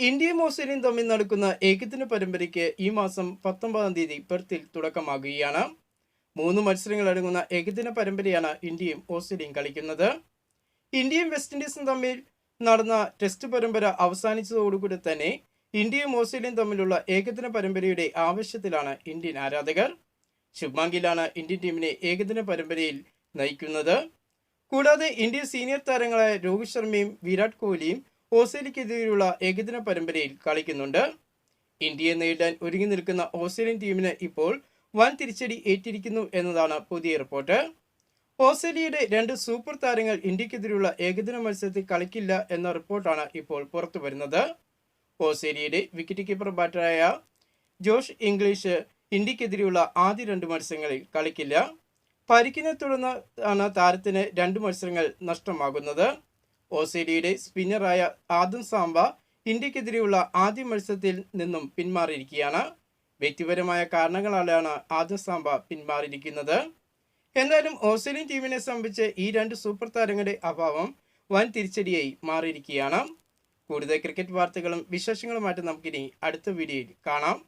ഇന്ത്യയും ഓസ്ട്രേലിയയും തമ്മിൽ നടക്കുന്ന ഏകദിന പരമ്പരയ്ക്ക് ഈ മാസം 19-ാം തീയതി പെർത്തിൽ തുടക്കമാകുകയാണ്. 3 മത്സരങ്ങൾ അടങ്ങുന്ന ഏകദിന പരമ്പരയാണ് ഇന്ത്യയും ഓസ്ട്രേലിയയും കളിക്കുന്നത്. ഇന്ത്യയും വെസ്റ്റ് ഇൻഡീസും തമ്മിൽ നടന്ന ടെസ്റ്റ് പരമ്പര അവസാനിച്ചതോടുകൂടി തന്നെ ഇന്ത്യയും ഓസ്ട്രേലിയയും തമ്മിലുള്ള ഏകദിന പരമ്പരയുടെ ആവേശത്തിലാണ് ഇന്ത്യൻ ആരാധകർ. ശുഭ്മാൻ ഗില്ലാണ് ഇന്ത്യൻ ടീമിനെ ഏകദിന പരമ്പരയിൽ നയിക്കുന്നത്. കൂടാതെ ഇന്ത്യൻ സീനിയർ താരങ്ങളായ രോഹിത് ശർമ്മയും വിരാട് കോഹ്ലിയും ഓസ്ട്രേലിയക്കെതിരെയുള്ള ഏകദിന പരമ്പരയിൽ കളിക്കുന്നുണ്ട്. ഇന്ത്യയെ നേരിടാൻ ഒരുങ്ങി നിൽക്കുന്ന ഓസ്ട്രേലിയൻ ടീമിന് ഇപ്പോൾ വൻ തിരിച്ചടി ഏറ്റിരിക്കുന്നു എന്നതാണ് പുതിയ റിപ്പോർട്ട്. ഓസ്ട്രേലിയയുടെ 2 സൂപ്പർ താരങ്ങൾ ഇന്ത്യക്കെതിരെയുള്ള ഏകദിന മത്സരത്തിൽ കളിക്കില്ല എന്ന റിപ്പോർട്ടാണ് ഇപ്പോൾ പുറത്തു വരുന്നത്. ഓസ്ട്രേലിയയുടെ വിക്കറ്റ് കീപ്പർ ബാറ്ററായ ജോഷ് ഇംഗ്ലീഷ് ഇന്ത്യക്കെതിരെയുള്ള ആദ്യ 2 മത്സരങ്ങളിൽ കളിക്കില്ല. പരിക്കിനെ തുടർന്ന് ആണ് താരത്തിന് 2 മത്സരങ്ങൾ നഷ്ടമാകുന്നത്. ഓസ്ട്രേലിയയുടെ സ്പിന്നറായ ആദം സാംബ ഇന്ത്യക്കെതിരെയുള്ള ആദ്യ മത്സരത്തിൽ നിന്നും പിന്മാറിയിരിക്കുകയാണ്. വ്യക്തിപരമായ കാരണങ്ങളാലാണ് ആദം സാംബ പിന്മാറിയിരിക്കുന്നത്. എന്നാലും ഓസ്ട്രേലിയൻ ടീമിനെ സംബന്ധിച്ച് ഈ 2 സൂപ്പർ താരങ്ങളുടെ അഭാവം വൻ തിരിച്ചടിയായി മാറിയിരിക്കുകയാണ്. കൂടുതൽ ക്രിക്കറ്റ് വാർത്തകളും വിശേഷങ്ങളുമായിട്ട് നമുക്കിനി അടുത്ത വീഡിയോയിൽ കാണാം.